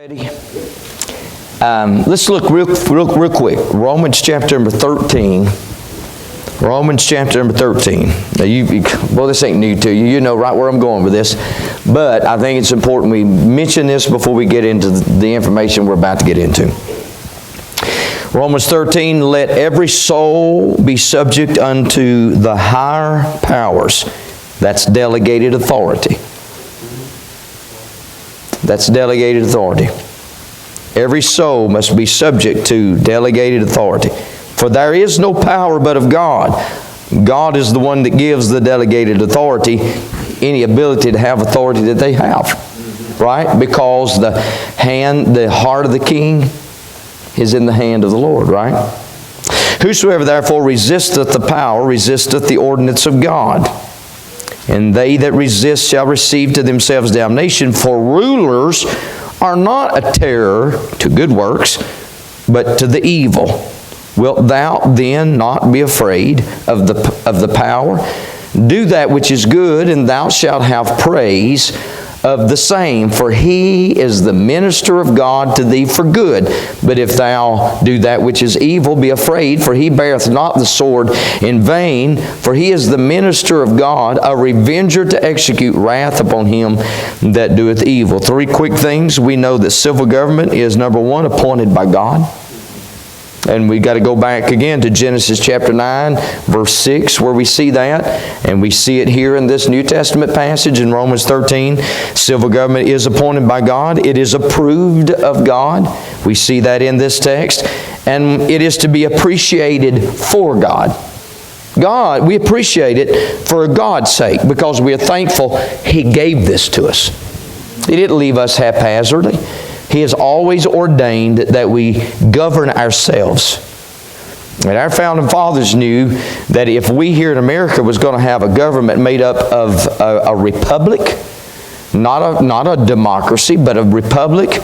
Ready? Let's look real quick. Romans chapter number 13. Romans chapter number 13. Now well, this ain't new to you. You know right where I'm going with this. But I think it's important we mention this before we get into the information we're about to get into. Romans 13, let every soul be subject unto the higher powers. That's delegated authority. That's delegated authority. Every soul must be subject to delegated authority. For there is no power but of God. God is the one that gives the delegated authority any ability to have authority that they have. Right? Because the heart of the king is in the hand of the Lord. Right? Whosoever therefore resisteth the power, resisteth the ordinance of God. And they that resist shall receive to themselves damnation. For rulers are not a terror to good works, but to the evil. Wilt thou then not be afraid of the power? Do that which is good, and thou shalt have praise of the same. For he is the minister of God to thee for good. But if thou do that which is evil, be afraid, for he beareth not the sword in vain. For he is the minister of God, a revenger to execute wrath upon him that doeth evil. Three quick things. We know that civil government is, number one, appointed by God. And we got to go back again to Genesis chapter 9, verse 6, where we see that. And we see it here in this New Testament passage in Romans 13. Civil government is appointed by God. It is approved of God. We see that in this text. And it is to be appreciated for God. We appreciate it for God's sake because we are thankful He gave this to us. He didn't leave us haphazardly. He has always ordained that we govern ourselves. And our founding fathers knew that if we here in America was going to have a government made up of a republic, not a democracy, but a republic,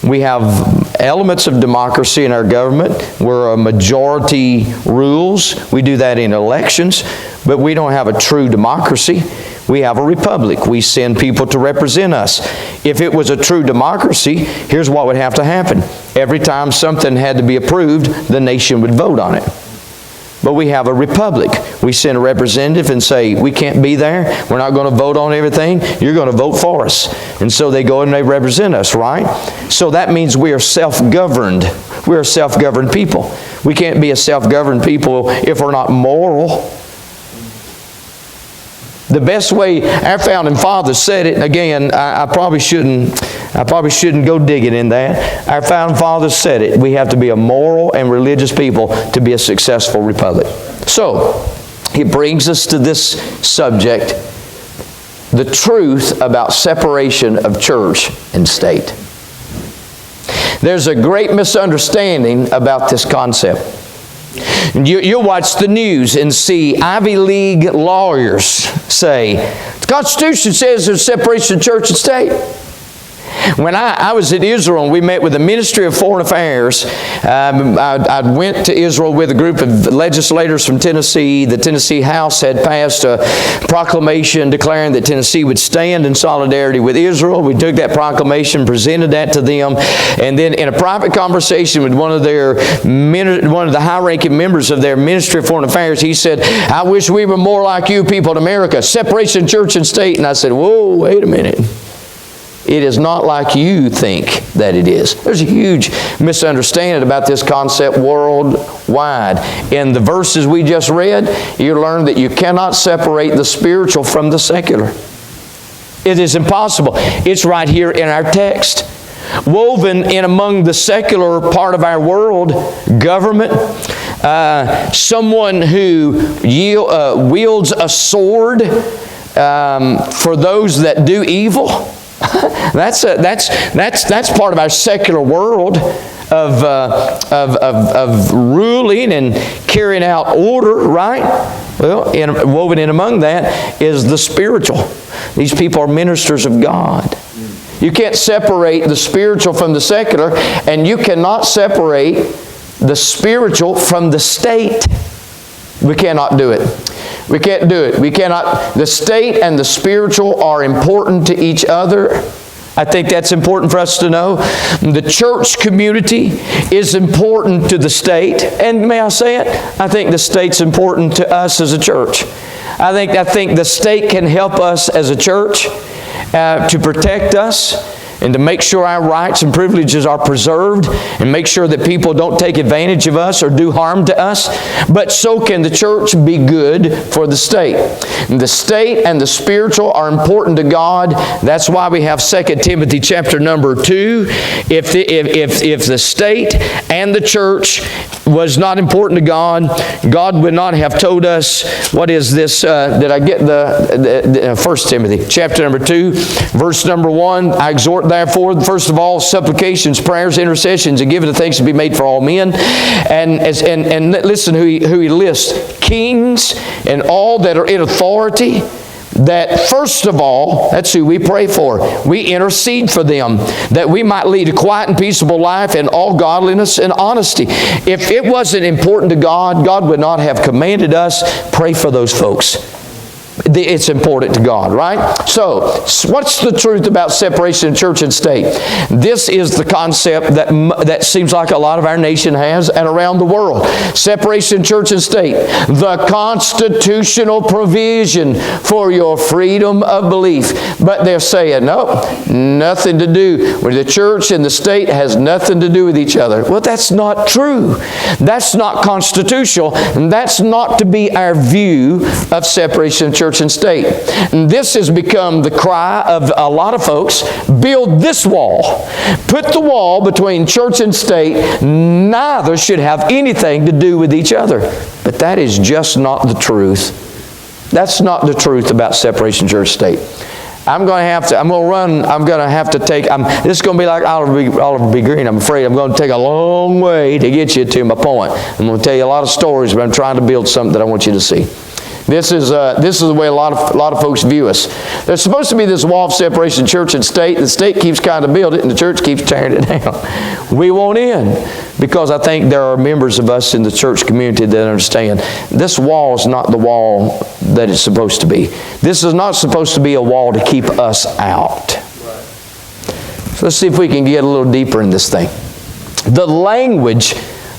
we have elements of democracy in our government where a majority rules. We do that in elections, but we don't have a true democracy. We have a republic. We send people to represent us. If it was a true democracy, here's what would have to happen. Every time something had to be approved, the nation would vote on it. But we have a republic. We send a representative and say, we can't be there. We're not going to vote on everything. You're going to vote for us. And so they go and they represent us, right? So that means we are self-governed. We're a self-governed people. We can't be a self-governed people if we're not moral. The best way our founding fathers said it, and again, I probably shouldn't go digging in that. Our founding fathers said it. We have to be a moral and religious people to be a successful republic. So, it brings us to this subject, the truth about separation of church and state. There's a great misunderstanding about this concept. You'll watch the news and see Ivy League lawyers say, the Constitution says there's separation of church and state. When I was in Israel and we met with the Ministry of Foreign Affairs, I went to Israel with a group of legislators from Tennessee. The Tennessee House had passed a proclamation declaring that Tennessee would stand in solidarity with Israel. We took that proclamation, presented that to them, and then in a private conversation with one of the high-ranking members of their Ministry of Foreign Affairs, he said, I wish we were more like you people in America, separation of church and state. And I said, whoa, wait a minute. It is not like you think that it is. There's a huge misunderstanding about this concept worldwide. In the verses we just read, you learn that you cannot separate the spiritual from the secular. It is impossible. It's right here in our text. Woven in among the secular part of our world, government, someone who wields a sword for those that do evil. That's part of our secular world of ruling and carrying out order, right? Well, woven in among that is the spiritual. These people are ministers of God. You can't separate the spiritual from the secular, and you cannot separate the spiritual from the state. We cannot do it. We can't do it. We cannot. The state and the spiritual are important to each other. I think that's important for us to know. The church community is important to the state. And may I say it? I think the state's important to us as a church. I think the state can help us as a church to protect us and to make sure our rights and privileges are preserved and make sure that people don't take advantage of us or do harm to us. But so can the church be good for the state. And the state and the spiritual are important to God. That's why we have 2 Timothy chapter number 2. If the state and the church was not important to God, God would not have told us, what is this? Did I get the 1 Timothy chapter number 2, verse number 1? I exhort therefore, first of all, supplications, prayers, intercessions, and giving of thanks to be made for all men. And listen who he lists. Kings and all that are in authority, that first of all, that's who we pray for. We intercede for them, that we might lead a quiet and peaceable life in all godliness and honesty. If it wasn't important to God, God would not have commanded us, pray for those folks. It's important to God, right? So, what's the truth about separation of church and state? This is the concept that seems like a lot of our nation has and around the world. Separation of church and state. The constitutional provision for your freedom of belief. But they're saying, no, nothing to do with the church and the state has nothing to do with each other. Well, that's not true. That's not constitutional, and that's not to be our view of separation of church and state. And this has become the cry of a lot of folks. Build this wall. Put the wall between church and state. Neither should have anything to do with each other. But that is just not the truth. That's not the truth about separation of church and state. This is going to be like Oliver B. Green. I'm afraid I'm going to take a long way to get you to my point. I'm going to tell you a lot of stories, but I'm trying to build something that I want you to see. This is the way a lot of folks view us. There's supposed to be this wall of separation, church and state. The state keeps kind of building it, and the church keeps tearing it down. We won't in, because I think there are members of us in the church community that understand this wall is not the wall that it's supposed to be. This is not supposed to be a wall to keep us out. So let's see if we can get a little deeper in this thing. The language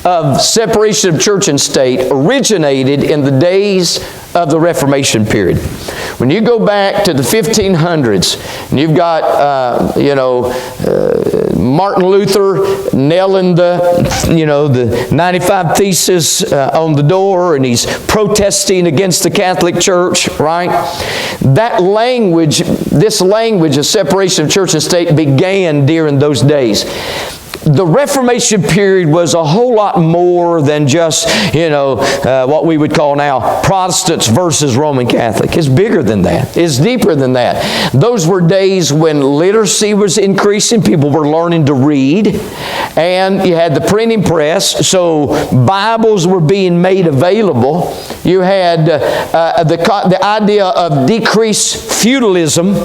of separation of church and state originated in the days of the Reformation period. When you go back to the 1500s, and you've got, Martin Luther nailing the 95 Theses on the door, and he's protesting against the Catholic Church, right? This language of separation of church and state began during those days. The Reformation period was a whole lot more than just, what we would call now Protestants versus Roman Catholic. It's bigger than that. It's deeper than that. Those were days when literacy was increasing. People were learning to read. And you had the printing press, so Bibles were being made available. You had the idea of decreased feudalism.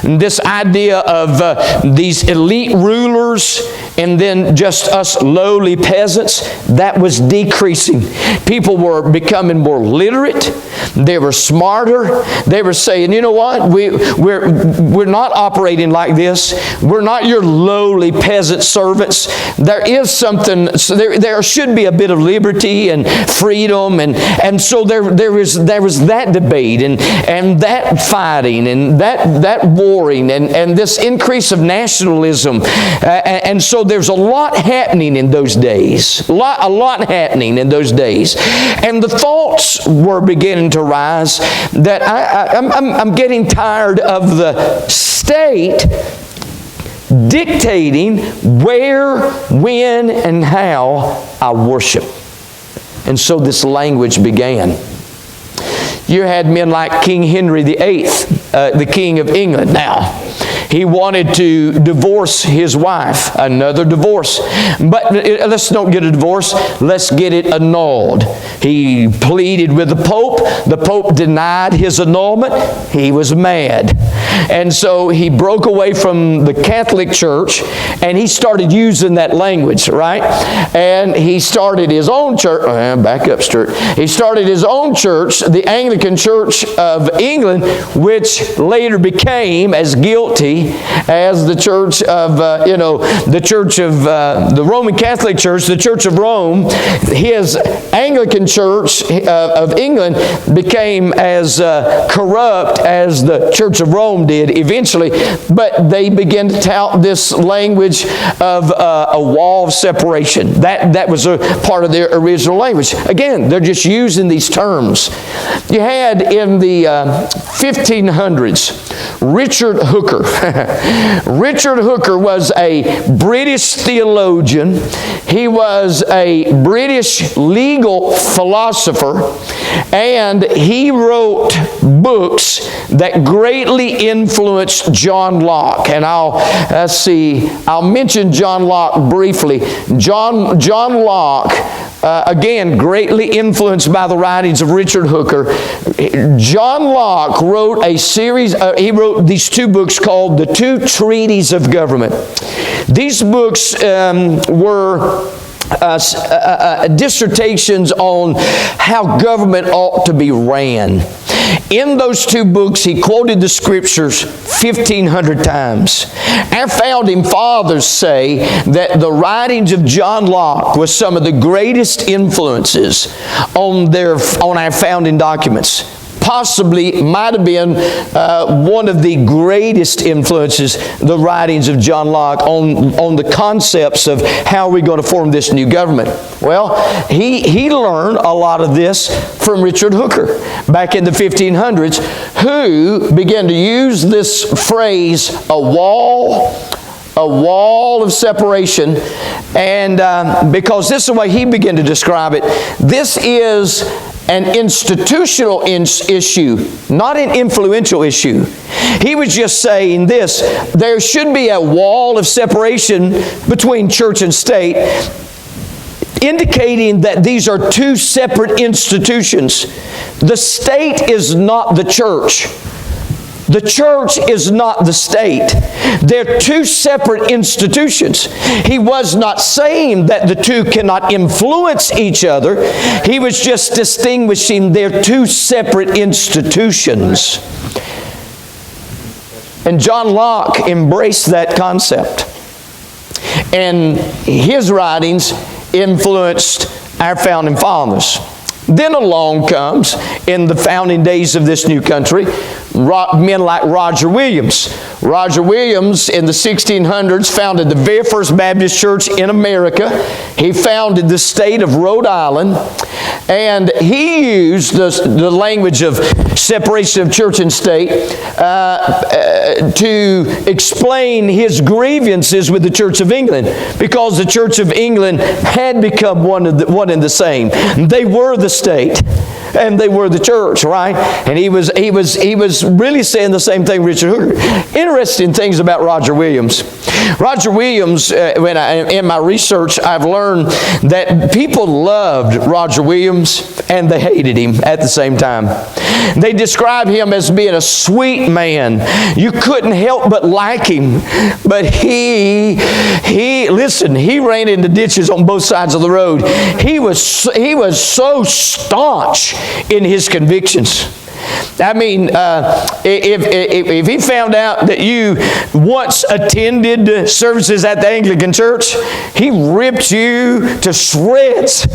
This idea of these elite rulers and then just us lowly peasants, that was decreasing. People were becoming more literate. They were smarter. They were saying, you know what? We're not operating like this. We're not your lowly peasant servants. There is something, there should be a bit of liberty and freedom. And so there was that debate and that fighting and that warring and this increase of nationalism. And so there's a lot happening in those days. A lot happening in those days. And the thoughts were beginning to rise that I'm getting tired of the state dictating where, when, and how I worship. And so this language began. You had men like King Henry VIII, the King of England. Now, he wanted to divorce his wife, another divorce. But let's not get a divorce, let's get it annulled. He pleaded with the Pope. The Pope denied his annulment. He was mad. And so he broke away from the Catholic Church and he started using that language, right? And he started his own church. Back up, Stuart. He started his own church, the Anglican Church of England, which later became as guilty be as the church of, the church of the Roman Catholic Church, the Church of Rome. His Anglican Church of England became as corrupt as the Church of Rome did eventually, but they began to tout this language of a wall of separation. That was a part of their original language. Again, they're just using these terms. You had in the 1500s, Richard Hooker. Richard Hooker was a British theologian. He was a British legal philosopher, and he wrote books that greatly influenced John Locke. And I'll mention John Locke briefly. John Locke, again, greatly influenced by the writings of Richard Hooker. John Locke wrote he wrote these two books called The Two Treatises of Government. These books were dissertations on how government ought to be ran. In those two books, he quoted the Scriptures 1,500 times. Our founding fathers say that the writings of John Locke was some of the greatest influences on our founding documents. Possibly might have been one of the greatest influences, the writings of John Locke on the concepts of how we're going to form this new government. Well, he learned a lot of this from Richard Hooker back in the 1500s, who began to use this phrase, a wall of separation, and because this is the way he began to describe it. This is an institutional issue, not an influential issue. He was just saying this: there should be a wall of separation between church and state, indicating that these are two separate institutions. The state is not the church. The church is not the state. They're two separate institutions. He was not saying that the two cannot influence each other. He was just distinguishing their two separate institutions. And John Locke embraced that concept. And his writings influenced our founding fathers. Then along comes, in the founding days of this new country, men like Roger Williams. Roger Williams in the 1600s founded the very first Baptist church in America. He founded the state of Rhode Island, and he used the language of separation of church and state to explain his grievances with the Church of England, because the Church of England had become one and the same. They were the state, and they were the church, right? And he was really saying the same thing Richard Hooker. Interesting things about Roger Williams. Roger Williams, in my research, I've learned that people loved Roger Williams and they hated him at the same time. They describe him as being a sweet man. You couldn't help but like him. But he ran into ditches on both sides of the road. He was so staunch in his convictions. I mean, if he found out that you once attended services at the Anglican Church, he ripped you to shreds.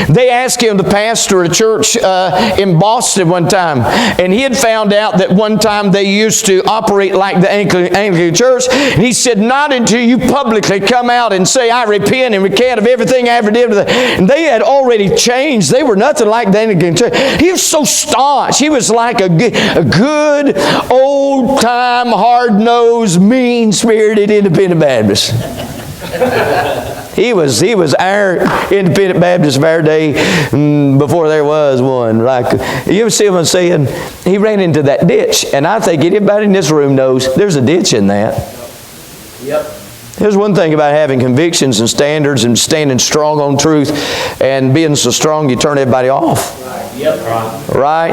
They asked him to pastor a church in Boston one time, and he had found out that one time they used to operate like the Anglican Church, and he said, not until you publicly come out and say, I repent and recant of everything I ever did. And they had already changed. They were nothing like the Anglican Church. He was so staunch. He was like a good, old-time, hard-nosed, mean-spirited independent Baptist. He was our independent Baptist of our day before there was one. Like, you ever see him saying, he ran into that ditch, and I think anybody in this room knows there's a ditch in that. Yep. Here's one thing about having convictions and standards and standing strong on truth and being so strong you turn everybody off. Right?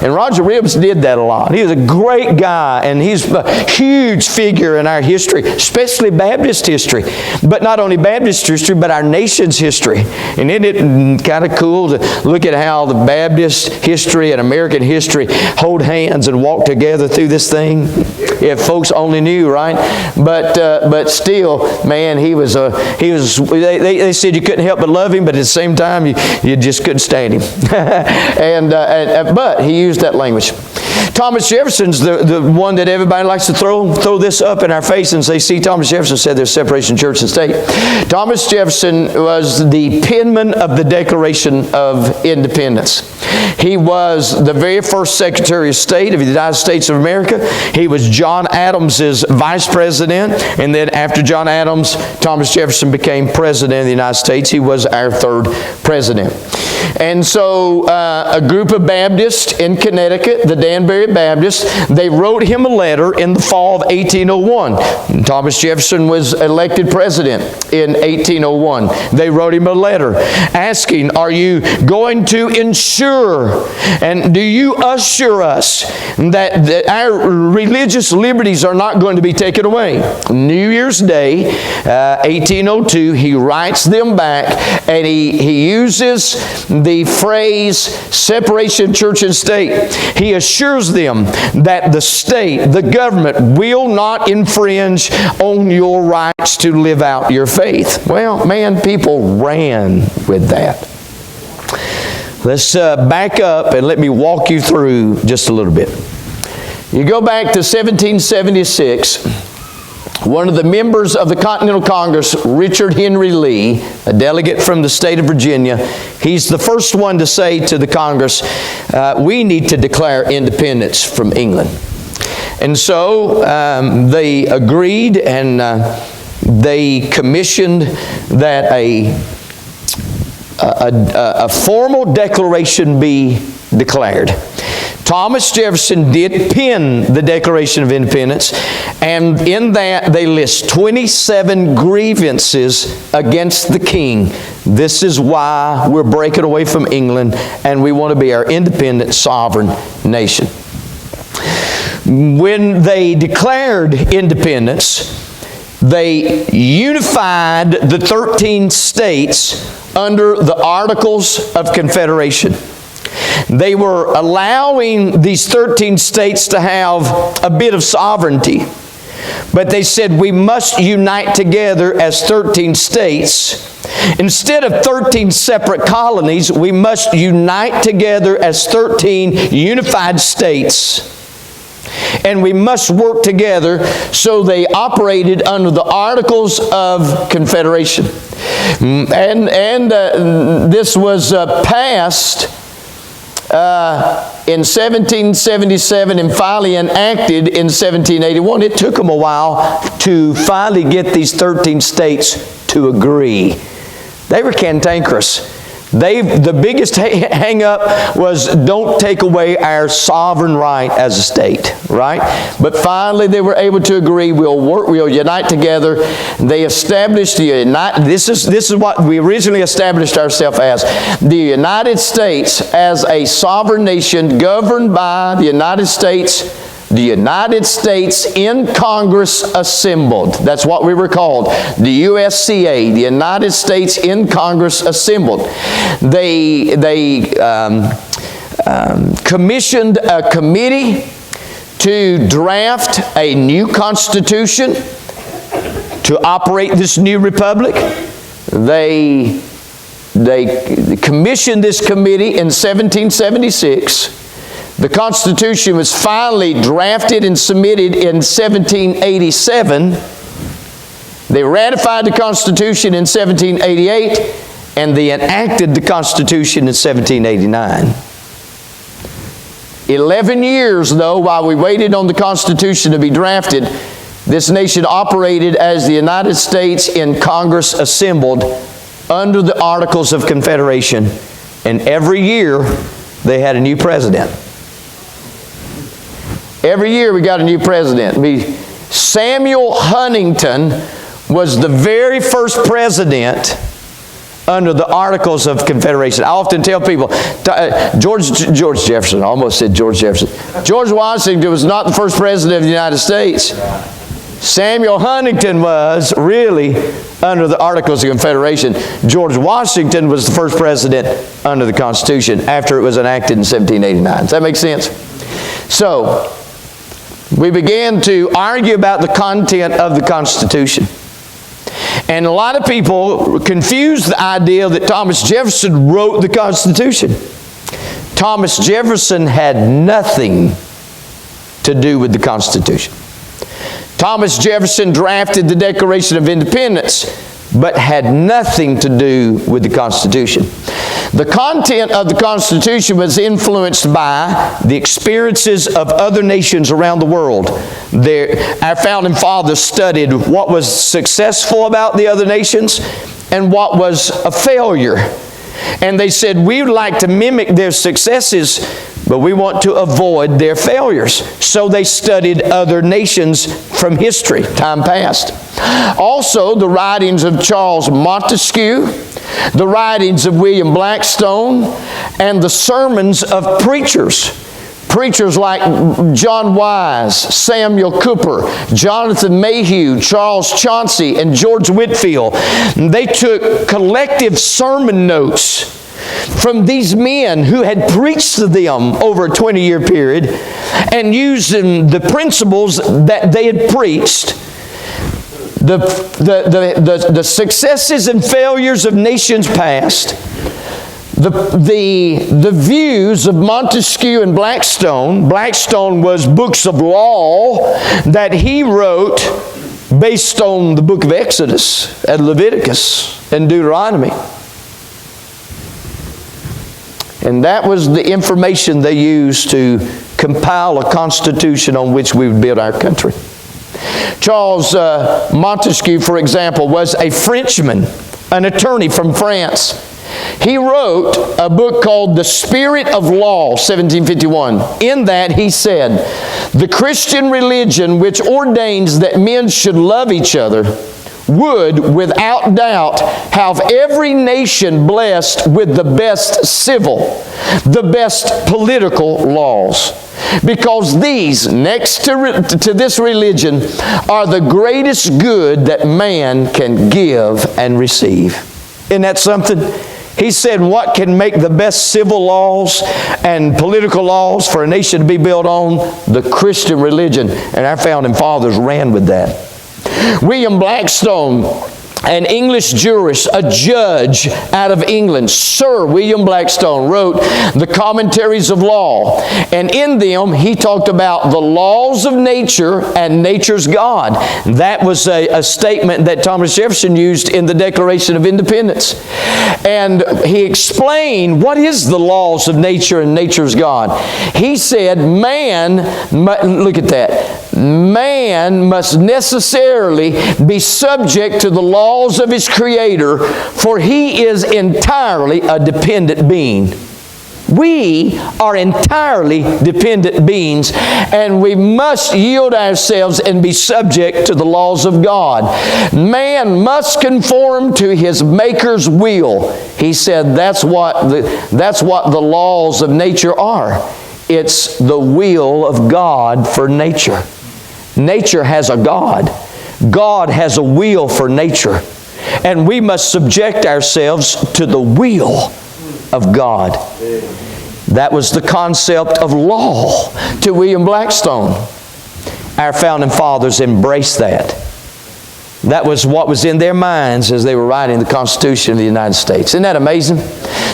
And Roger Ribbs did that a lot. He was a great guy, and he's a huge figure in our history, especially Baptist history. But not only Baptist history, but our nation's history. And isn't it kind of cool to look at how the Baptist history and American history hold hands and walk together through this thing? If folks only knew, right? But still, man, they said you couldn't help but love him, but at the same time, you just couldn't stand him. But he used that language. Thomas Jefferson's the one that everybody likes to throw this up in our face and say, see, Thomas Jefferson said there's separation of church and state. Thomas Jefferson was the penman of the Declaration of Independence. He was the very first Secretary of State of the United States of America. He was John Adams's vice president, and then after John Adams, Thomas Jefferson became president of the United States. He was our third president. And so a group of Baptists in Connecticut, the Danbury Baptists, they wrote him a letter in the fall of 1801. Thomas Jefferson was elected president in 1801. They wrote him a letter asking, are you going to ensure and do you assure us that our religious liberties are not going to be taken away? New Year's Day, 1802, he writes them back, and he uses the phrase separation of church and state. He assures them that the state, the government, will not infringe on your rights to live out your faith. Well, man, people ran with that. Let's back up and let me walk you through just a little bit. You go back to 1776. One of the members of the Continental Congress, Richard Henry Lee, a delegate from the state of Virginia, he's the first one to say to the Congress, we need to declare independence from England. And so they agreed, and they commissioned that a formal declaration be declared. Thomas Jefferson did pen the Declaration of Independence, and in that they list 27 grievances against the king. This is why we're breaking away from England, and we want to be our independent, sovereign nation. When they declared independence, they unified the 13 states under the Articles of Confederation. They were allowing these 13 states to have a bit of sovereignty. But they said we must unite together as 13 states. Instead of 13 separate colonies, we must unite together as 13 unified states. And we must work together. So they operated under the Articles of Confederation. And this was passed in 1777 and finally enacted in 1781. It took them a while to finally get these 13 states to agree. They were cantankerous. The biggest hang-up was don't take away our sovereign right as a state, right? But finally they were able to agree. We'll unite together. They established this is what we originally established ourselves as. The United States as a sovereign nation governed by the United States in Congress assembled. That's what we were called. The USCA, the United States in Congress assembled. They commissioned a committee to draft a new constitution to operate this new republic. They commissioned this committee in 1776. The Constitution was finally drafted and submitted in 1787. They ratified the Constitution in 1788, and they enacted the Constitution in 1789. 11 years, though, while we waited on the Constitution to be drafted, this nation operated as the United States in Congress assembled under the Articles of Confederation. And every year, they had a new president. Every year we got a new president. Samuel Huntington was the very first president under the Articles of Confederation. I often tell people, George Jefferson, I almost said George Jefferson. George Washington was not the first president of the United States. Samuel Huntington was really under the Articles of Confederation. George Washington was the first president under the Constitution after it was enacted in 1789. Does that make sense? So, we began to argue about the content of the Constitution. And a lot of people confuse the idea that Thomas Jefferson wrote the Constitution. Thomas Jefferson had nothing to do with the Constitution. Thomas Jefferson drafted the Declaration of Independence, but had nothing to do with the Constitution. The content of the Constitution was influenced by the experiences of other nations around the world. Our founding fathers studied what was successful about the other nations and what was a failure. And they said, we would like to mimic their successes, but we want to avoid their failures. So they studied other nations from history, time past. Also, the writings of Charles Montesquieu, the writings of William Blackstone, and the sermons of preachers. Preachers like John Wise, Samuel Cooper, Jonathan Mayhew, Charles Chauncey, and George Whitefield. They took collective sermon notes from these men who had preached to them over a 20-year period and used the principles that they had preached, the successes and failures of nations past, the views of Montesquieu and Blackstone. Blackstone was books of law that he wrote based on the book of Exodus and Leviticus and Deuteronomy. And that was the information they used to compile a constitution on which we would build our country. Charles Montesquieu, for example, was a Frenchman, an attorney from France. He wrote a book called The Spirit of Law, 1751. In that he said, the Christian religion which ordains that men should love each other would, without doubt, have every nation blessed with the best civil, the best political laws. Because these, next to this religion, are the greatest good that man can give and receive. Isn't that something? He said, what can make the best civil laws and political laws for a nation to be built on? The Christian religion. And our founding fathers ran with that. William Blackstone, an English jurist, a judge out of England, Sir William Blackstone, wrote the Commentaries of Law. And in them, he talked about the laws of nature and nature's God. That was a statement that Thomas Jefferson used in the Declaration of Independence. And he explained what is the laws of nature and nature's God. He said, man, look at that, man must necessarily be subject to the laws of his Creator, for he is entirely a dependent being. We are entirely dependent beings, and we must yield ourselves and be subject to the laws of God. Man must conform to his Maker's will. He said that's what the laws of nature are. It's the will of God for nature. Nature has a God. God has a will for nature. And we must subject ourselves to the will of God. That was the concept of law to William Blackstone. Our founding fathers embraced that. That was what was in their minds as they were writing the Constitution of the United States. Isn't that amazing?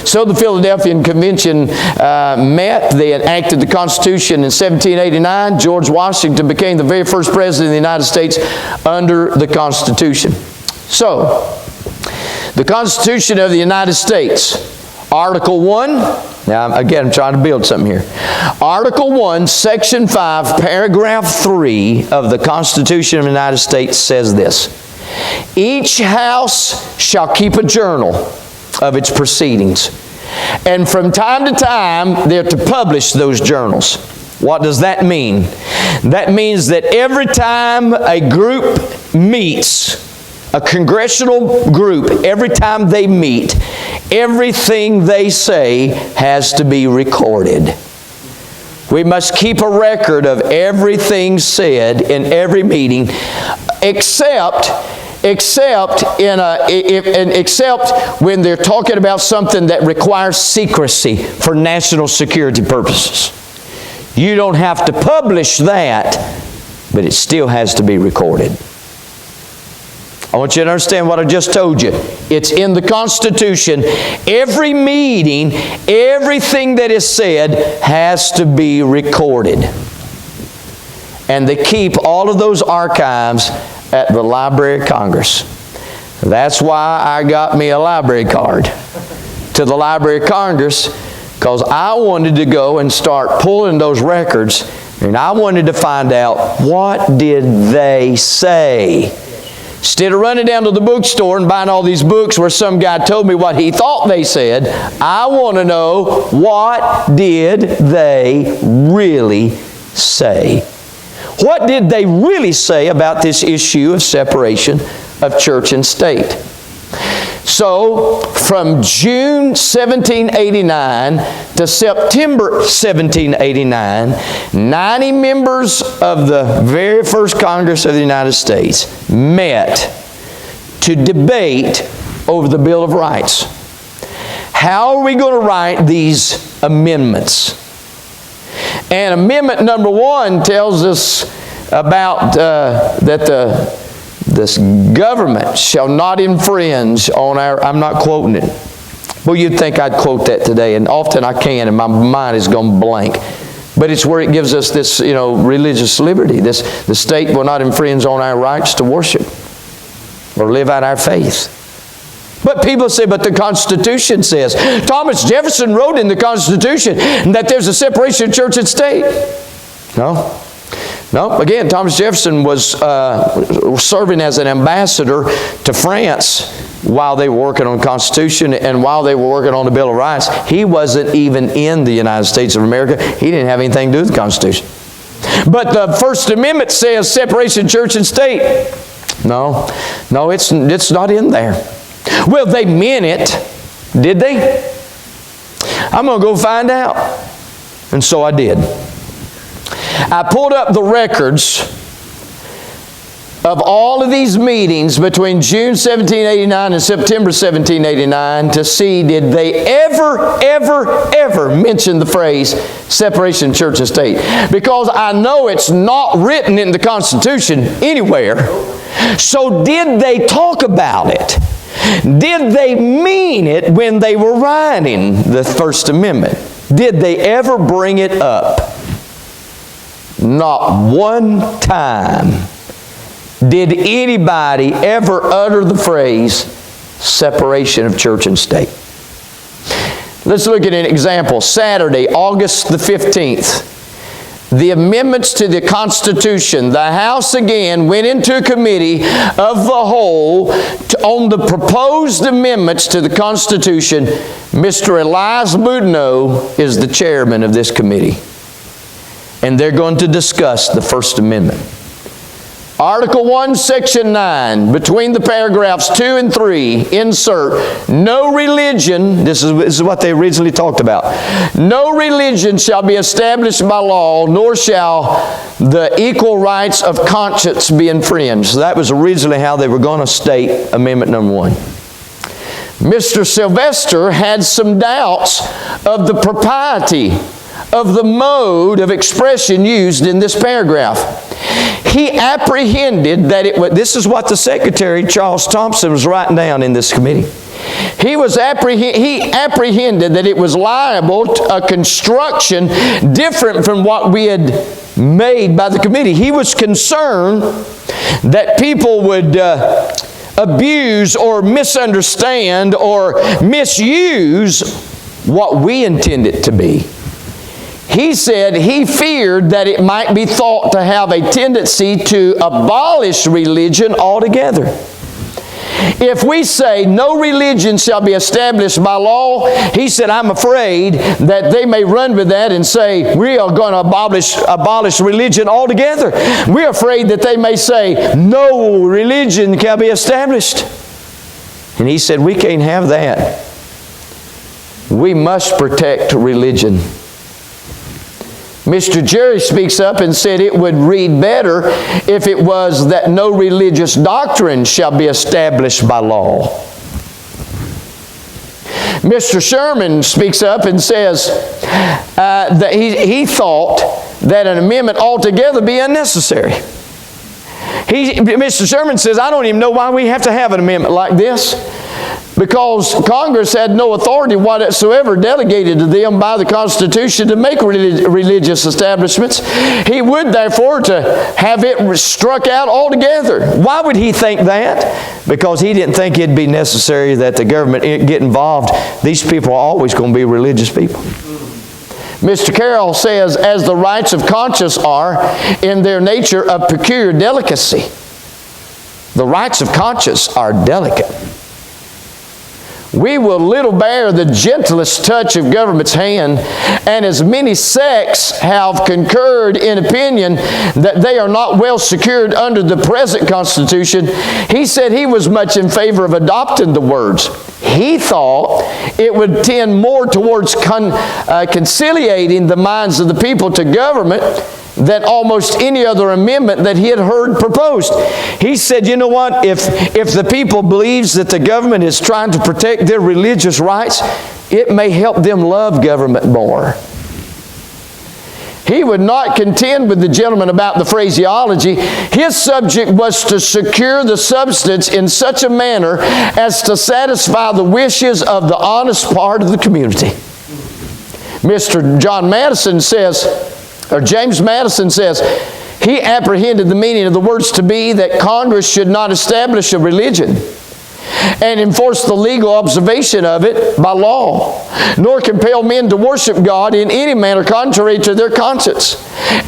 So the Philadelphia Convention met. They enacted the Constitution in 1789. George Washington became the very first president of the United States under the Constitution. So, the Constitution of the United States, Article 1. Now, again, I'm trying to build something here. Article 1, Section 5, Paragraph 3 of the Constitution of the United States says this. Each house shall keep a journal of its proceedings, and from time to time they're to publish those journals. What does that mean? That means that every time a group meets, A congressional group, every time they meet, everything they say has to be recorded. We must keep a record of everything said in every meeting, except when they're talking about something that requires secrecy for national security purposes. You don't have to publish that, but it still has to be recorded. I want you to understand what I just told you. It's in the Constitution. Every meeting, everything that is said has to be recorded. And they keep all of those archives at the Library of Congress. That's why I got me a library card to the Library of Congress, because I wanted to go and start pulling those records, and I wanted to find out, what did they say? Instead of running down to the bookstore and buying all these books where some guy told me what he thought they said, I want to know, what did they really say? What did they really say about this issue of separation of church and state? So, from June 1789 to September 1789, 90 members of the very first Congress of the United States met to debate over the Bill of Rights. How are we going to write these amendments? And Amendment number 1 tells us about that this government shall not infringe on our, I'm not quoting it. Well, you'd think I'd quote that today, and often I can, and my mind is going blank. But it's where it gives us this, religious liberty. The state will not infringe on our rights to worship or live out our faith. But people say, but the Constitution says. Thomas Jefferson wrote in the Constitution that there's a separation of church and state. No, again, Thomas Jefferson was serving as an ambassador to France while they were working on the Constitution and while they were working on the Bill of Rights. He wasn't even in the United States of America. He didn't have anything to do with the Constitution. But the First Amendment says separation of church and state. No, it's not in there. Well, they meant it. Did they? I'm going to go find out. And so I did. I pulled up the records of all of these meetings between June 1789 and September 1789 to see, did they ever mention the phrase separation of church and state? Because I know it's not written in the Constitution anywhere. So did they talk about it? Did they mean it when they were writing the First Amendment? Did they ever bring it up? Not one time did anybody ever utter the phrase separation of church and state. Let's look at an example. Saturday, August the 15th. The amendments to the Constitution. The House again went into a committee of the whole on the proposed amendments to the Constitution. Mr. Elias Boudinot is the chairman of this committee. And they're going to discuss the First Amendment. Article 1, Section 9, between the paragraphs 2 and 3, insert, no religion, this is what they originally talked about, no religion shall be established by law, nor shall the equal rights of conscience be infringed. So that was originally how they were going to state Amendment number 1. Mr. Sylvester had some doubts of the propriety of the mode of expression used in this paragraph. He apprehended that this is what the Secretary, Charles Thompson, was writing down in this committee. He apprehended that it was liable to a construction different from what we had made by the committee. He was concerned that people would abuse or misunderstand or misuse what we intend it to be. He said he feared that it might be thought to have a tendency to abolish religion altogether. if we say no religion shall be established by law, he said, I'm afraid that they may run with that and say, we are going to abolish religion altogether. We're afraid that they may say, no religion can be established. And he said, we can't have that. We must protect religion. Mr. Jerry speaks up and said it would read better if it was that no religious doctrine shall be established by law. Mr. Sherman speaks up and says that he thought that an amendment altogether be unnecessary. Mr. Sherman says, I don't even know why we have to have an amendment like this, because Congress had no authority whatsoever delegated to them by the Constitution to make religious establishments. He would therefore to have it struck out altogether. Why would he think that? Because he didn't think it'd be necessary that the government get involved. These people are always going to be religious people. Mr. Carroll says, as the rights of conscience are in their nature of peculiar delicacy. The rights of conscience are delicate. We will little bear the gentlest touch of government's hand, and as many sects have concurred in opinion that they are not well secured under the present Constitution, he said he was much in favor of adopting the words. He thought it would tend more towards conciliating the minds of the people to government than almost any other amendment that he had heard proposed. He said, you know what, if the people believes that the government is trying to protect their religious rights, it may help them love government more. He would not contend with the gentleman about the phraseology. His subject was to secure the substance in such a manner as to satisfy the wishes of the honest part of the community. Mr. John Madison says, or James Madison says, he apprehended the meaning of the words to be that Congress should not establish a religion and enforce the legal observation of it by law, nor compel men to worship God in any manner contrary to their conscience,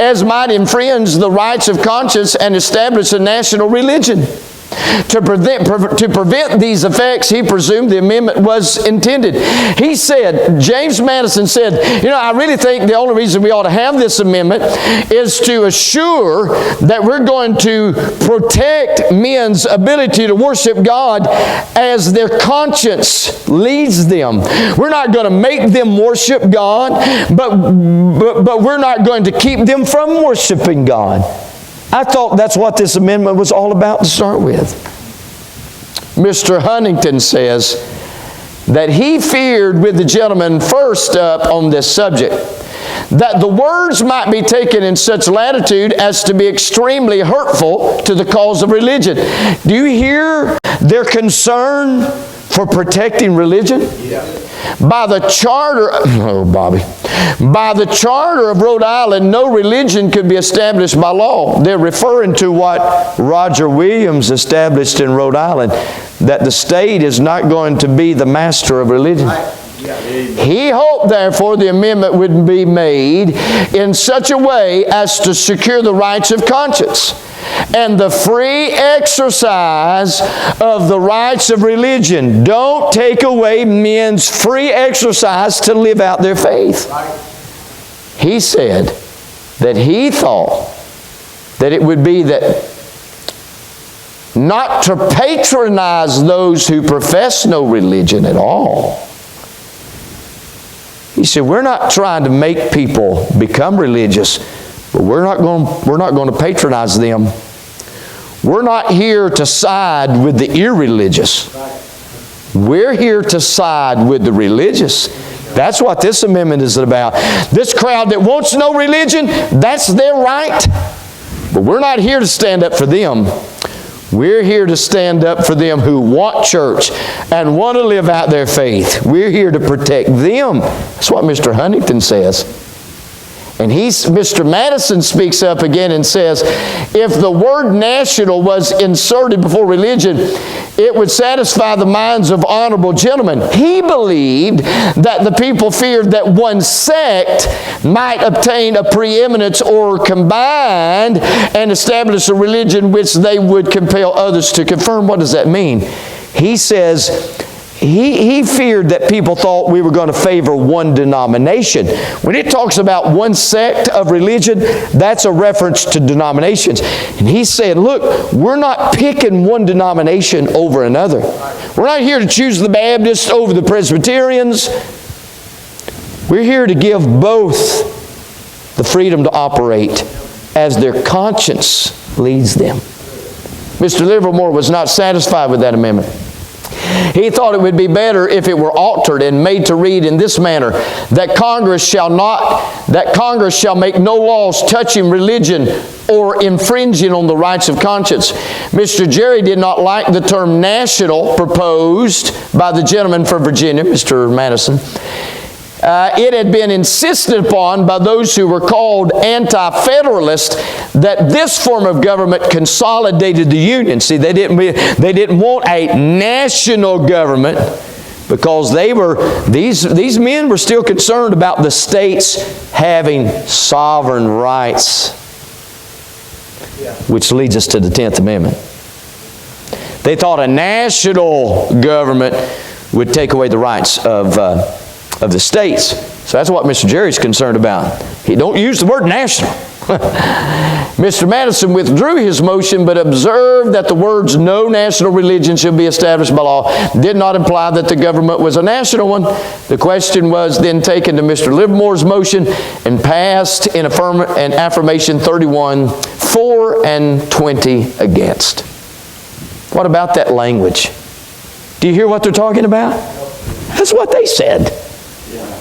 as might infringe the rights of conscience and establish a national religion. To prevent these effects, he presumed the amendment was intended. He said, James Madison said, you know, I really think the only reason we ought to have this amendment is to assure that we're going to protect men's ability to worship God as their conscience leads them. We're not going to make them worship God, but we're not going to keep them from worshiping God. I thought that's what this amendment was all about to start with. Mr. Huntington says that he feared with the gentleman first up on this subject that the words might be taken in such latitude as to be extremely hurtful to the cause of religion. Do you hear their concern for protecting religion? Yeah. By the charter of Rhode Island, no religion could be established by law. They're referring to what Roger Williams established in Rhode Island, that the state is not going to be the master of religion. He hoped, therefore, the amendment would be made in such a way as to secure the rights of conscience and the free exercise of the rights of religion. Don't take away men's free exercise to live out their faith. He said that he thought that it would be that not to patronize those who profess no religion at all. He said, we're not trying to make people become religious, but we're not going to patronize them. We're not here to side with the irreligious. We're here to side with the religious. That's what this amendment is about. This crowd that wants no religion, that's their right. But we're not here to stand up for them. We're here to stand up for them who want church and want to live out their faith. We're here to protect them. That's what Mr. Huntington says. And Mr. Madison speaks up again and says, if the word national was inserted before religion, it would satisfy the minds of honorable gentlemen. He believed that the people feared that one sect might obtain a preeminence or combined and establish a religion which they would compel others to confirm. What does that mean? He says, he feared that people thought we were going to favor one denomination. When it talks about one sect of religion, that's a reference to denominations. And he said, look, we're not picking one denomination over another. We're not here to choose the Baptists over the Presbyterians. We're here to give both the freedom to operate as their conscience leads them. Mr. Livermore was not satisfied with that amendment. He thought it would be better if it were altered and made to read in this manner, that Congress shall make no laws touching religion or infringing on the rights of conscience. Mr. Jerry did not like the term national proposed by the gentleman from Virginia, Mr. Madison. It had been insisted upon by those who were called anti-federalist that this form of government consolidated the Union. See, they didn't want a national government because these men were still concerned about the states having sovereign rights, which leads us to the 10th Amendment. They thought a national government would take away the rights of the states. So that's what Mr. Jerry's concerned about. He don't use the word national. Mr. Madison withdrew his motion, but observed that the words "no national religion shall be established by law" did not imply that the government was a national one. The question was then taken to Mr. Livermore's motion and passed in affirmation 31 for and 20 against. What about that language? Do you hear what they're talking about? That's what they said.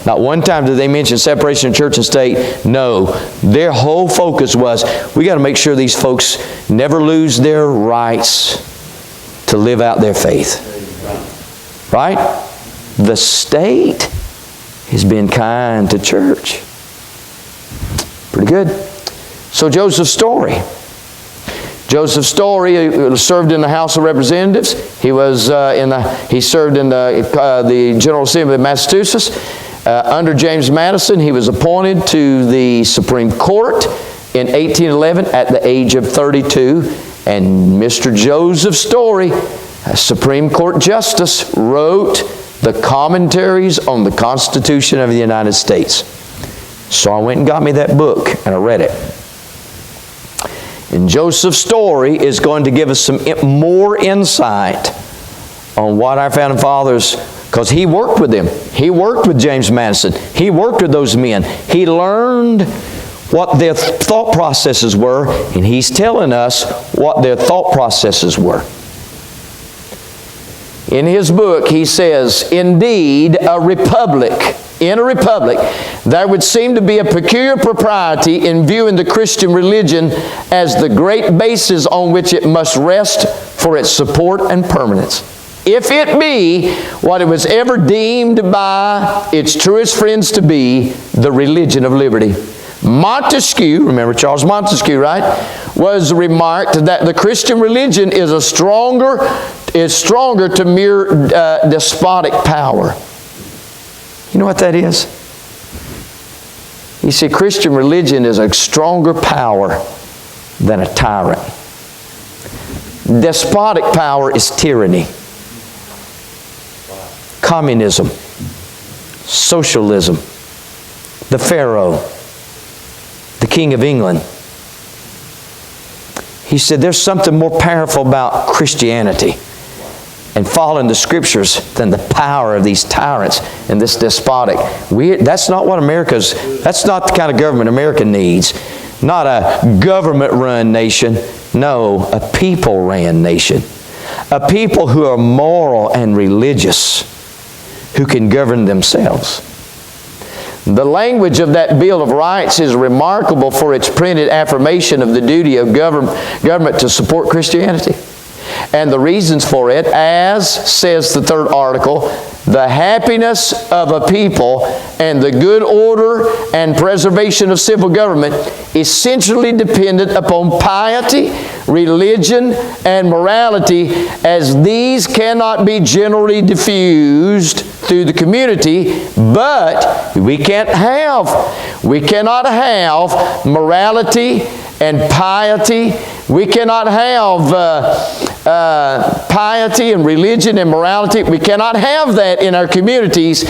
Not one time did they mention separation of church and state. No. Their whole focus was, we got to make sure these folks never lose their rights to live out their faith. Right? The state has been kind to church. Pretty good. So Joseph's story. Joseph Story served in the House of Representatives. He served in the General Assembly of Massachusetts. Under James Madison, he was appointed to the Supreme Court in 1811 at the age of 32. And Mr. Joseph Story, a Supreme Court Justice, wrote the commentaries on the Constitution of the United States. So I went and got me that book and I read it. And Joseph Story is going to give us some more insight on what our founding fathers, because he worked with them. He worked with James Madison. He worked with those men. He learned what their thought processes were, and he's telling us what their thought processes were. In his book, he says, "Indeed, in a republic, there would seem to be a peculiar propriety in viewing the Christian religion as the great basis on which it must rest for its support and permanence. If it be what it was ever deemed by its truest friends to be, the religion of liberty." Montesquieu, remember Charles Montesquieu, right, was remarked that the Christian religion is stronger to mere despotic power. You know what that is? You see, Christian religion is a stronger power than a tyrant. Despotic power is tyranny, communism, socialism, the Pharaoh, the King of England. He said there's something more powerful about Christianity and following the Scriptures than the power of these tyrants and this despotic. That's not the kind of government America needs. Not a government-run nation. No, a people-ran nation. A people who are moral and religious, who can govern themselves. The language of that Bill of Rights is remarkable for its printed affirmation of the duty of government to support Christianity. And the reasons for it, as says the third article, the happiness of a people and the good order and preservation of civil government essentially dependent upon piety, religion, and morality, as these cannot be generally diffused through the community, but we cannot have morality and piety, We cannot have piety and religion and morality. We cannot have that in our communities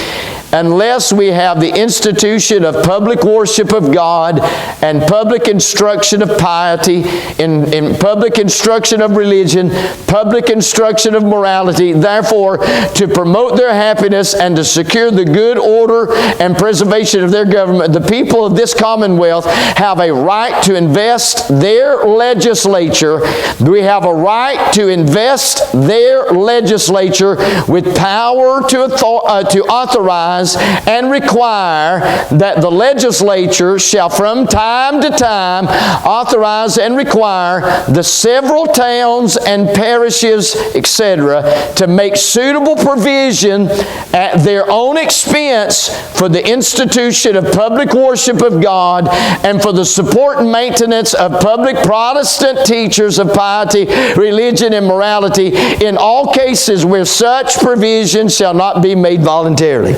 unless we have the institution of public worship of God and public instruction of piety, in public instruction of religion, public instruction of morality. Therefore, to promote their happiness and to secure the good order and preservation of their government, the people of this Commonwealth have a right to invest their legislature. We have a right to invest their legislature with power to authorize and require that the legislature shall from time to time authorize and require the several towns and parishes, etc., to make suitable provision at their own expense for the institution of public worship of God and for the support and maintenance of public Protestant teachers of piety, religion, and morality in all cases where such provision shall not be made voluntarily.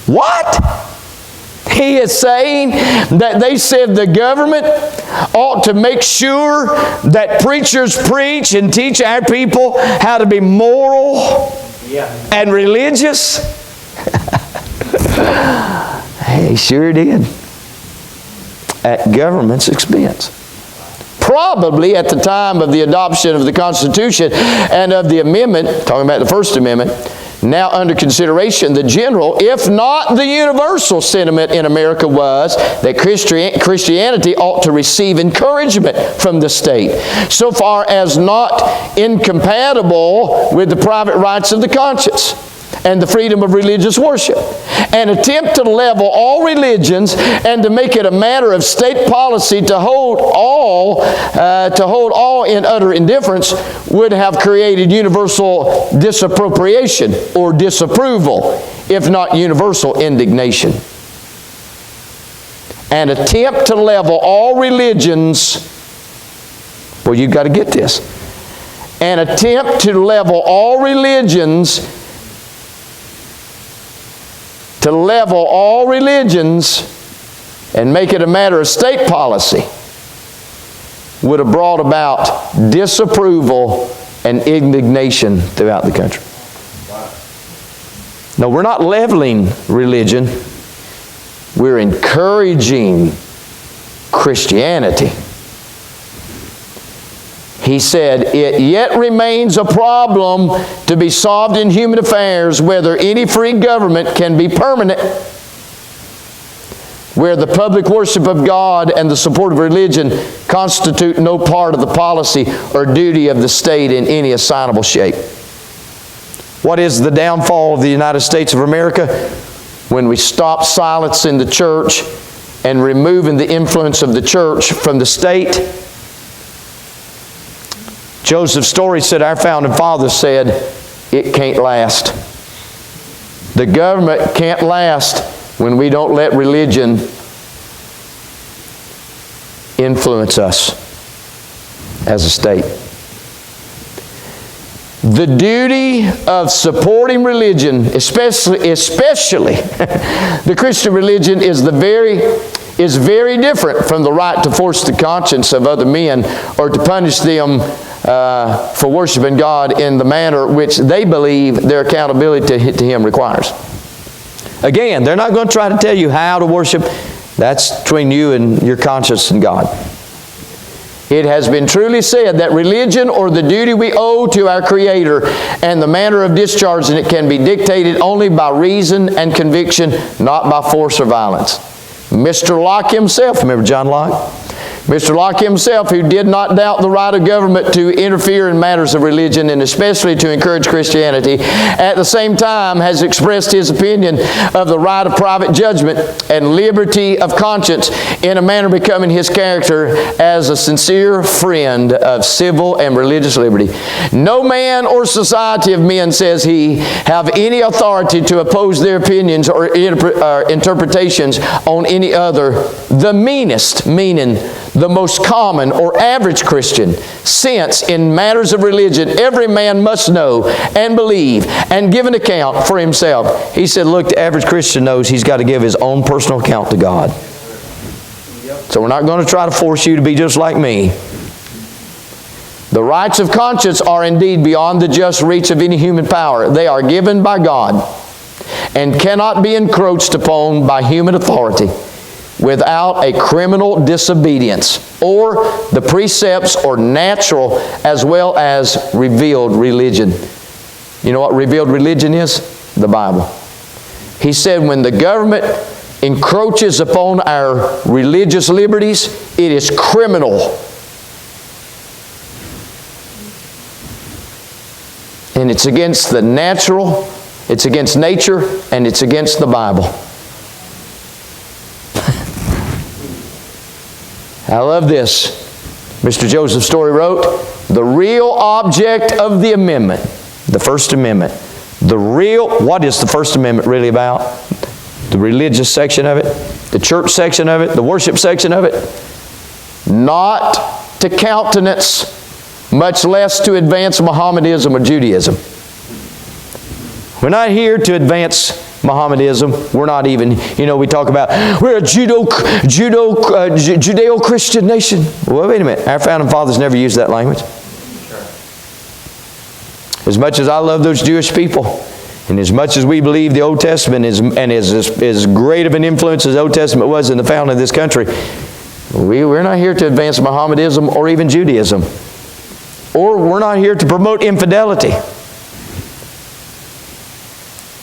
What? He is saying that they said the government ought to make sure that preachers preach and teach our people how to be moral and religious. He sure did. At government's expense. Probably at the time of the adoption of the Constitution and of the amendment, talking about the First Amendment, now under consideration, the general, if not the universal sentiment in America was that Christianity ought to receive encouragement from the state, so far as not incompatible with the private rights of the conscience and the freedom of religious worship. An attempt to level all religions and to make it a matter of state policy to hold all in utter indifference would have created universal disappropriation or disapproval, if not universal indignation. An attempt to level all religions, well, you've got to get this. An attempt to level all religions and make it a matter of state policy would have brought about disapproval and indignation throughout the country. No, we're not leveling religion. We're encouraging Christianity. He said, it yet remains a problem to be solved in human affairs whether any free government can be permanent, where the public worship of God and the support of religion constitute no part of the policy or duty of the state in any assignable shape. What is the downfall of the United States of America? When we stop silencing the church and removing the influence of the church from the state. Joseph Story said, our founding fathers said, it can't last. The government can't last when we don't let religion influence us as a state. The duty of supporting religion, especially the Christian religion, is very different from the right to force the conscience of other men or to punish them for worshiping God in the manner which they believe their accountability to Him requires. Again, they're not going to try to tell you how to worship. That's between you and your conscience and God. It has been truly said that religion, or the duty we owe to our Creator, and the manner of discharging it can be dictated only by reason and conviction, not by force or violence. Mr. Locke himself, remember John Locke? Mr. Locke himself, who did not doubt the right of government to interfere in matters of religion and especially to encourage Christianity, at the same time has expressed his opinion of the right of private judgment and liberty of conscience in a manner becoming his character as a sincere friend of civil and religious liberty. No man or society of men, says he, have any authority to oppose their opinions or interpretations on any other, the meanest, meaning the most common or average Christian, since in matters of religion every man must know and believe and give an account for himself. He said, look, the average Christian knows he's got to give his own personal account to God. So we're not going to try to force you to be just like me. The rights of conscience are indeed beyond the just reach of any human power. They are given by God and cannot be encroached upon by human authority without a criminal disobedience or the precepts or natural as well as revealed religion. You know what revealed religion is? The Bible. He said when the government encroaches upon our religious liberties, it is criminal. And it's against the natural, it's against nature, and it's against the Bible. I love this. Mr. Joseph Story wrote, the real object of the amendment, the First Amendment, what is the First Amendment really about? The religious section of it, the church section of it, the worship section of it? Not to countenance, much less to advance Mohammedanism or Judaism. We're not here to advance Mohammedanism. We're not even, we talk about, we're a Judeo-Christian nation. Well, wait a minute. Our founding fathers never used that language. As much as I love those Jewish people, and as much as we believe the Old Testament is as great of an influence as the Old Testament was in the founding of this country, we're not here to advance Mohammedanism or even Judaism. Or we're not here to promote infidelity.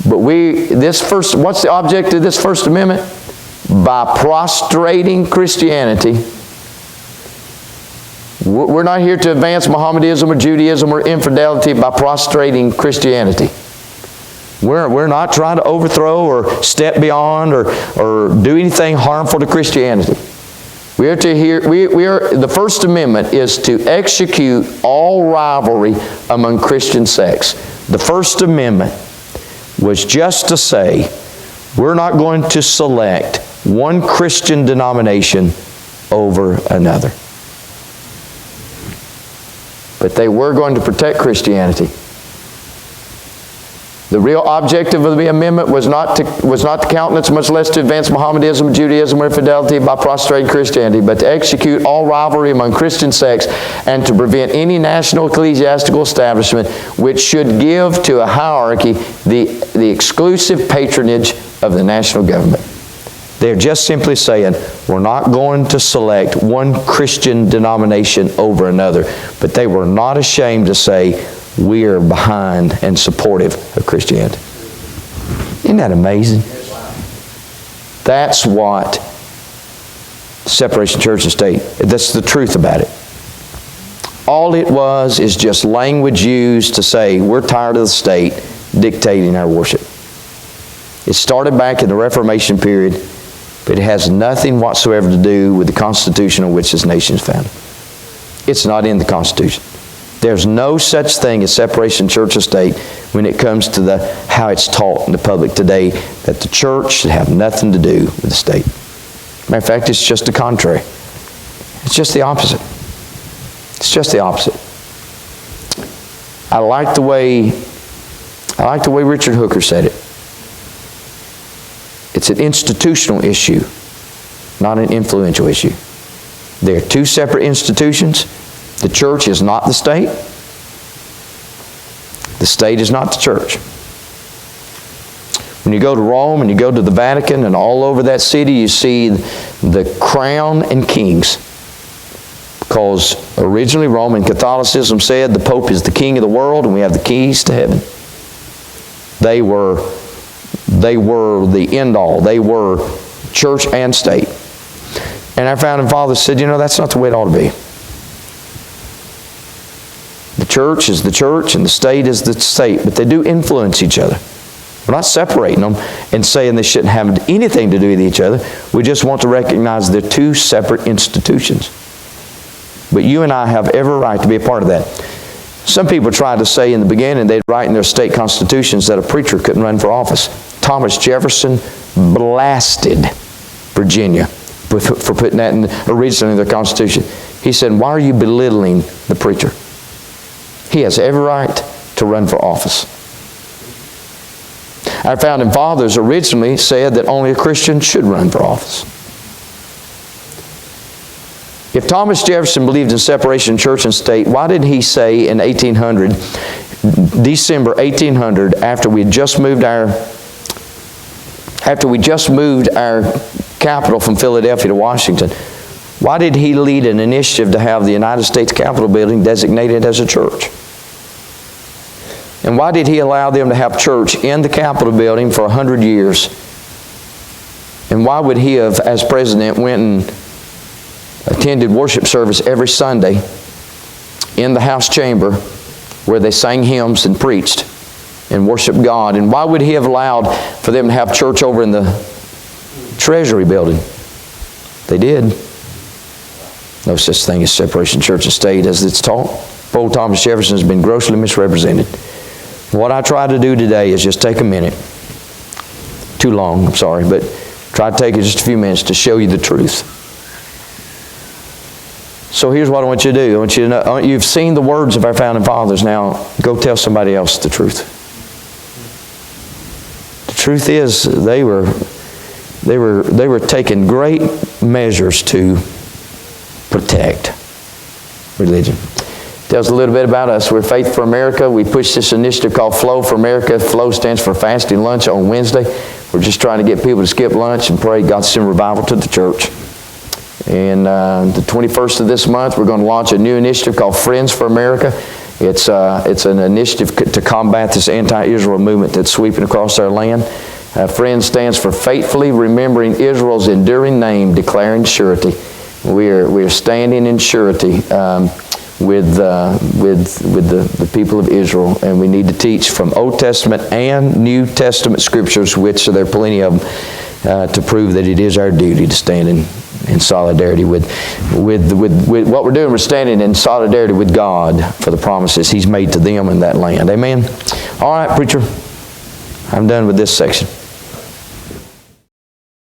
But what's the object of this First Amendment? By prostrating Christianity. We're not here to advance Mohammedanism or Judaism or infidelity by prostrating Christianity. We're not trying to overthrow or step beyond or do anything harmful to Christianity. The First Amendment is to execute all rivalry among Christian sects. The First Amendment was just to say, we're not going to select one Christian denomination over another. But they were going to protect Christianity. The real objective of the amendment was not to countenance, much less to advance Mohammedanism, Judaism, or infidelity by prostrating Christianity, but to execute all rivalry among Christian sects and to prevent any national ecclesiastical establishment which should give to a hierarchy the exclusive patronage of the national government. They're just simply saying, we're not going to select one Christian denomination over another. But they were not ashamed to say, we are behind and supportive of Christianity. Isn't that amazing? That's what separation of church and state, that's the truth about it. All it was is just language used to say, we're tired of the state dictating our worship. It started back in the Reformation period, but it has nothing whatsoever to do with the Constitution on which this nation is founded. It's not in the Constitution. There's no such thing as separation of church and state when it comes to how it's taught in the public today, that the church should have nothing to do with the state. Matter of fact, it's just the contrary. It's just the opposite. It's just the opposite. I like the way Richard Hooker said it. It's an institutional issue, not an influential issue. There are two separate institutions. The church is not the state. The state is not the church. When you go to Rome and you go to the Vatican and all over that city, you see the crown and kings. Because originally Roman Catholicism said the Pope is the king of the world and we have the keys to heaven. They were the end all. They were church and state. And our founding fathers said, that's not the way it ought to be. The church is the church and the state is the state, but they do influence each other. We're not separating them and saying they shouldn't have anything to do with each other. We just want to recognize they're two separate institutions. But you and I have every right to be a part of that. Some people tried to say in the beginning they'd write in their state constitutions that a preacher couldn't run for office. Thomas Jefferson blasted Virginia for putting that originally in their constitution. He said, why are you belittling the preacher? He has every right to run for office. Our founding fathers originally said that only a Christian should run for office. If Thomas Jefferson believed in separation of church and state, why did he say in December 1800, after we just moved our capital from Philadelphia to Washington, why did he lead an initiative to have the United States Capitol building designated as a church? And why did he allow them to have church in the Capitol building for 100 years? And why would he have, as president, went and attended worship service every Sunday in the House chamber where they sang hymns and preached and worshiped God? And why would he have allowed for them to have church over in the Treasury building? They did. No such thing as separation of church and state as it's taught. Old Thomas Jefferson has been grossly misrepresented. What I try to do today is just take a minute. Too long, I'm sorry, but try to take just a few minutes to show you the truth. So here's what I want you to do. I want you to know, you've seen the words of our founding fathers. Now go tell somebody else the truth. The truth is they were taking great measures to protect religion. Tells a little bit about us. We're Faith for America. We push this initiative called Flow for America. Flow stands for fasting lunch on Wednesday. We're just trying to get people to skip lunch and pray God send revival to the church. And the 21st of this month, we're going to launch a new initiative called Friends for America. It's an initiative to combat this anti-Israel movement that's sweeping across our land. Friends stands for faithfully remembering Israel's enduring name, declaring surety. We are standing in surety with the people of Israel, and we need to teach from Old Testament and New Testament scriptures, which there are plenty of them, to prove that it is our duty to stand in solidarity with what we're doing. We're standing in solidarity with God for the promises He's made to them in that land. Amen. All right, preacher, I'm done with this section.